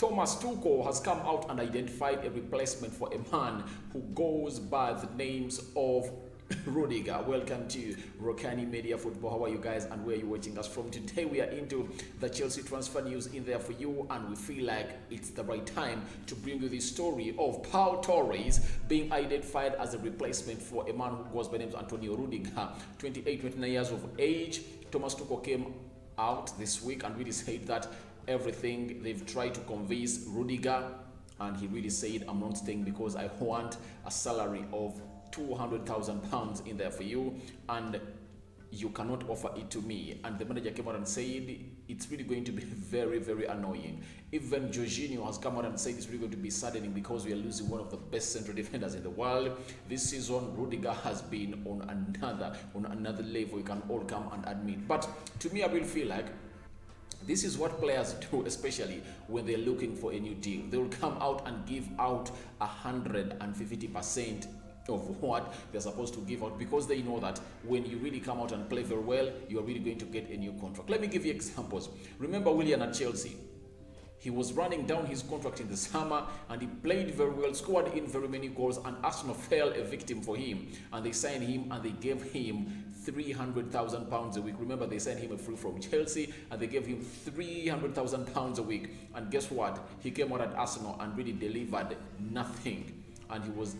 Thomas Tuchel has come out and identified a replacement for a man who goes by the names of Rudiger. Welcome to Rokani Media Football. How are you guys and where are you watching us from? Today we are into the Chelsea transfer news in there for you, and we feel like it's the right time to bring you the story of Pau Torres being identified as a replacement for a man who goes by the name of Antonio Rudiger, 28, 29 years of age. Thomas Tuchel came out this week and really said that everything they've tried to convince Rudiger, and he really said, I'm not staying because I want a salary of £200,000 in there for you, and you cannot offer it to me. And the manager came out and said it's really going to be very, very annoying. Even Jorginho has come out and said it's really going to be saddening because we are losing one of the best central defenders in the world this season. Rudiger has been on another level, we can all come and admit. But to me, I will feel like this is what players do, especially when they're looking for a new deal. They will come out and give out 150% of what they're supposed to give out, because they know that when you really come out and play very well, you are really going to get a new contract. Let me give you examples. Remember Willian at Chelsea? He was running down his contract in the summer and he played very well, scored in very many goals, and Arsenal fell a victim for him, and they signed him and they gave him £300,000 a week. Remember, they sent him a free from Chelsea and they gave him £300,000 a week, and guess what? He came out at Arsenal and really delivered nothing, and he was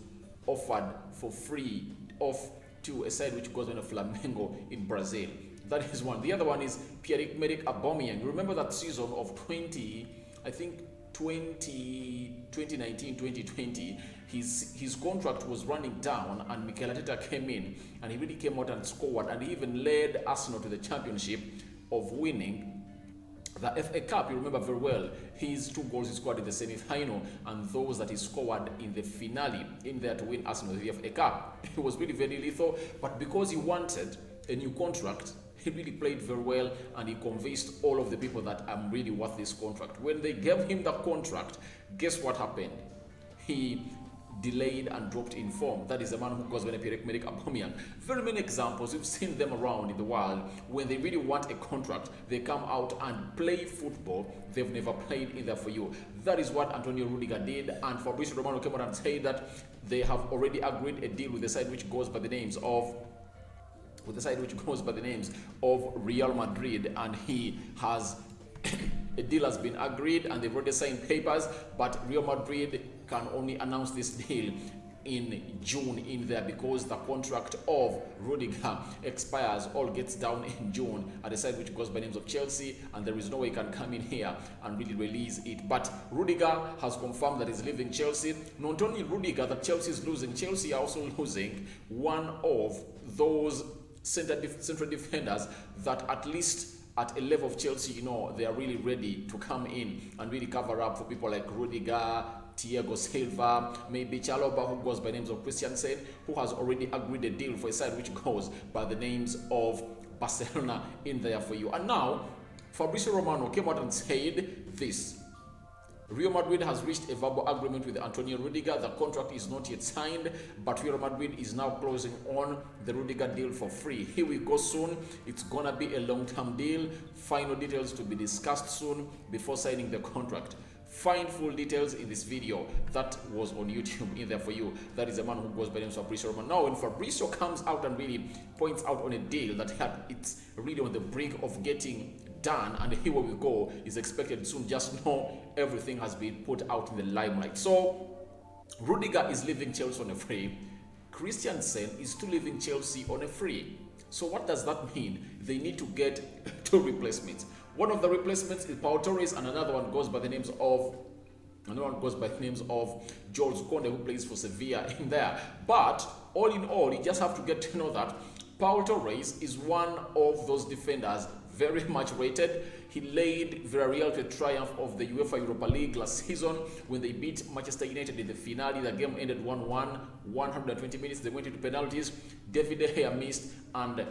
offered for free off to a side which goes on a Flamengo in Brazil. That is one. The other one is Pierre-Emerick Aubameyang. Remember that season of 2019-2020, his contract was running down and Mikel Arteta came in and he really came out and scored, and he even led Arsenal to the championship of winning the FA Cup. You remember very well his 2 goals he scored in the semi-final and those that he scored in the finale in there to win Arsenal the FA Cup. He was really very lethal, but because he wanted a new contract, he really played very well and he convinced all of the people that I'm really worth this contract. When they gave him the contract, guess what happened? He delayed and dropped in form. That is a man who goes by Pierre-Emerick Aubameyang. Very many examples, we've seen them around in the world. When they really want a contract, they come out and play football they've never played in there for you. That is what Antonio Rudiger did, and Fabrizio Romano came out and said that they have already agreed a deal with the side which goes by the names of Real Madrid, and a deal has been agreed and they've already signed papers, but Real Madrid can only announce this deal in June in there because the contract of Rudiger expires, all gets down in June at the side which goes by names of Chelsea, and there is no way he can come in here and really release it. But Rudiger has confirmed that he's leaving Chelsea. Not only Rudiger that Chelsea is losing, Chelsea are also losing one of those central defenders that at least at a level of Chelsea, they are really ready to come in and really cover up for people like Rudiger, Thiago Silva, maybe Chalobah, who goes by names of Christiansen, who has already agreed a deal for a side which goes by the names of Barcelona in there for you. And now, Fabrizio Romano came out and said this: Real Madrid has reached a verbal agreement with Antonio Rudiger. The contract is not yet signed, but Real Madrid is now closing on the Rudiger deal for free. Here we go soon. It's gonna be a long-term deal. Final details to be discussed soon before signing the contract. Find full details in this video that was on YouTube in there for you. That is a man who goes by the name of Fabrizio Romano. Now, when Fabrizio comes out and really points out on a deal that it's really on the brink of getting done, and here we go, is expected soon, just know everything has been put out in the limelight. So Rudiger is leaving Chelsea on a free. Christiansen is still leaving Chelsea on a free. So what does that mean? They need to get 2 replacements. One of the replacements is Pau Torres, and another one goes by the names of Jules Koundé, who plays for Sevilla in there. But all in all, you just have to get to know that Pau Torres is one of those defenders very much rated. He led Villarreal to a triumph of the UEFA Europa League last season when they beat Manchester United in the finale. The game ended 1-1, 120 minutes. They went into penalties. David De Gea missed, and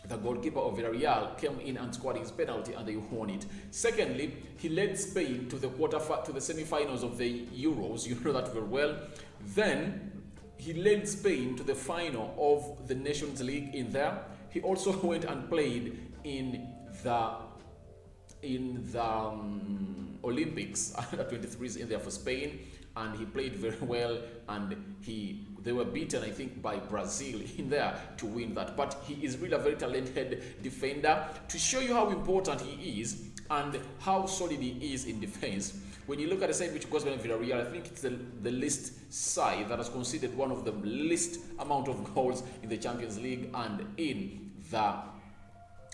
the goalkeeper of Villarreal came in and scored his penalty, and they won it. Secondly, he led Spain to the semi-finals of the Euros. You know that very well. Then he led Spain to the final of the Nations League in there. He also went and played in the Olympics under 23s in there for Spain, and he played very well, and they were beaten, I think, by Brazil in there to win that. But he is really a very talented defender. To show you how important he is and how solid he is in defense, when you look at the side which goes by Villarreal, I think it's the least side that has conceded one of the least amount of goals in the Champions League and in the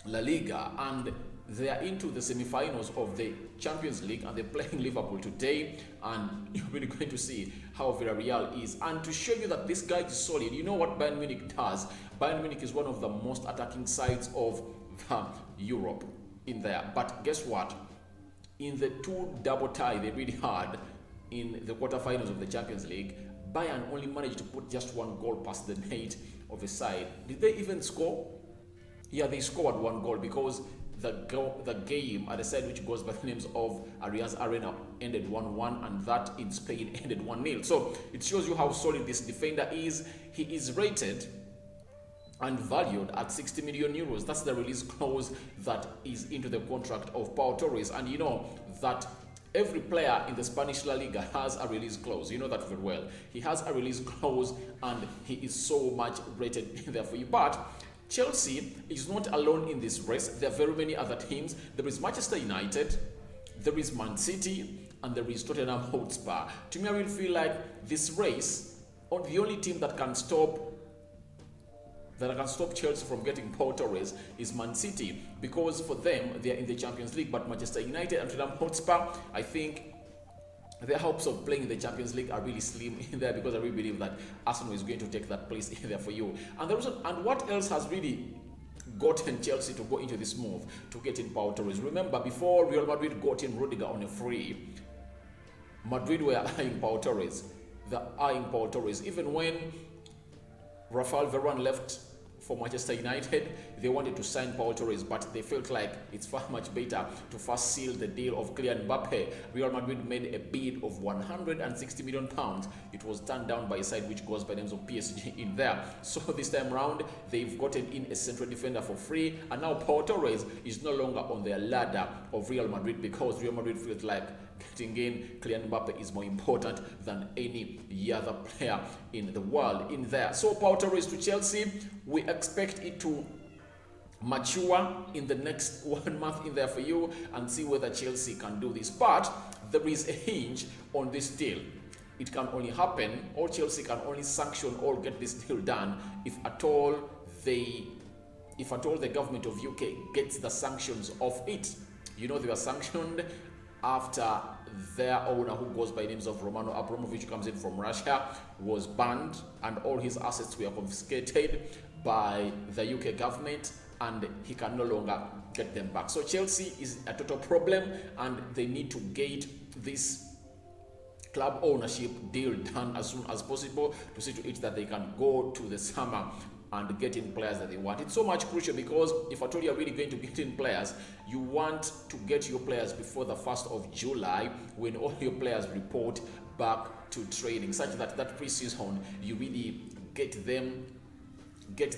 La Liga, and they are into the semi-finals of the Champions League, and they're playing Liverpool today, and you're really going to see how Villarreal is. And to show you that this guy is solid, you know what Bayern Munich does? Bayern Munich is one of the most attacking sides of Europe in there. But guess what? In the two double tie they really had in the quarterfinals of the Champions League, Bayern only managed to put just one goal past the net of the side. Did they even score? Yeah, they scored one goal, because the game at the side which goes by the names of Allianz Arena ended 1-1, and that in Spain ended 1-0. So it shows you how solid this defender is. He is rated and valued at 60 million euros. That's the release clause that is into the contract of Pau Torres. And you know that every player in the Spanish La Liga has a release clause. You know that very well. He has a release clause, and he is so much rated there for you. But Chelsea is not alone in this race. There are very many other teams. There is Manchester United, there is Man City, and there is Tottenham Hotspur. To me, I will feel like this race, the only team that can stop Chelsea from getting Pau Torres is Man City, because for them, they are in the Champions League. But Manchester United and Tottenham Hotspur, I think their hopes of playing in the Champions League are really slim in there, because I really believe that Arsenal is going to take that place in there for you. And what else has really gotten Chelsea to go into this move to get in Pau Torres? Remember, before Real Madrid got in Rudiger on a free, Madrid were eyeing Pau Torres. They're eyeing Pau Torres. Even when Rafael Varane left for Manchester United, they wanted to sign Pau Torres, but they felt like it's far much better to first seal the deal of Kylian Mbappe. Real Madrid made a bid of 160 million pounds. It was turned down by a side which goes by the names of PSG in there. So this time around, they've gotten in a central defender for free, and now Pau Torres is no longer on their ladder of Real Madrid, because Real Madrid feels like getting in Kylian Mbappe is more important than any other player in the world in there. So Pau Torres to Chelsea, we expect it to mature in the next 1 month in there for you, and see whether Chelsea can do this. But there is a hinge on this deal. It can only happen, or Chelsea can only sanction or get this deal done if at all the government of UK gets the sanctions of it. You know, they were sanctioned after their owner, who goes by names of Roman Abramovich, comes in from Russia, was banned, and all his assets were confiscated by the UK government, and he can no longer get them back. So Chelsea is a total problem, and they need to get this club ownership deal done as soon as possible to see to it that they can go to the summer and get in players that they want. It's so much crucial, because if at all you're really going to get in players, you want to get your players before the 1st of July, when all your players report back to training, such that that pre-season you really get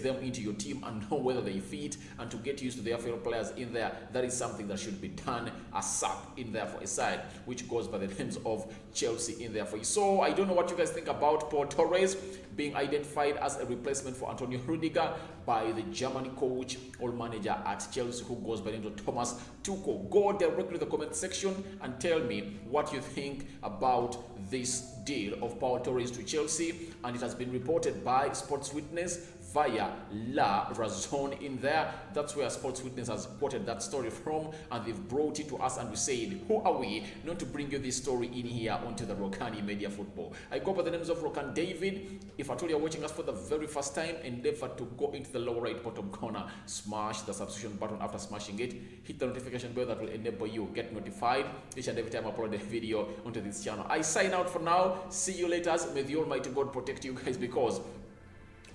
them into your team and know whether they fit, and to get used to their fellow players in there. That is something that should be done ASAP in there for a side which goes by the names of Chelsea in there for you. So I don't know what you guys think about Pau Torres being identified as a replacement for Antonio Rudiger by the German coach or manager at Chelsea, who goes by the name of Thomas Tuchel. Go directly to the comment section and tell me what you think about this deal of Pau Torres to Chelsea. And it has been reported by Sports Witness via La Razón in there. That's where Sports Witness has quoted that story from, and they've brought it to us, and we said, who are we not to bring you this story in here onto the Rokani Media Football? I go by the names of Rokani David. If at all you're watching us for the very first time, endeavor to go into the lower right bottom corner, smash the subscription button. After smashing it, hit the notification bell that will enable you get notified each and every time I upload a video onto this channel. I sign out for now. See you later. May the Almighty God protect you guys, because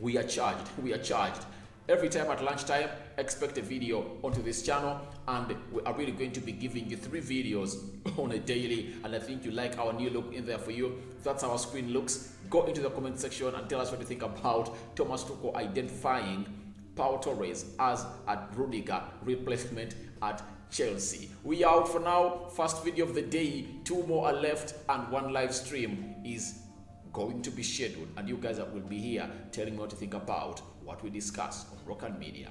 we are charged. Every time at lunchtime, expect a video onto this channel, and we are really going to be giving you 3 videos on a daily, and I think you like our new look in there for you. That's how our screen looks. Go into the comment section and tell us what you think about Thomas Tuchel identifying Pau Torres as a Rudiger replacement at Chelsea. We are out for now. First video of the day, 2 more are left, and 1 live stream is going to be scheduled, and you guys will be here telling me what to think about what we discuss on Rokani Media.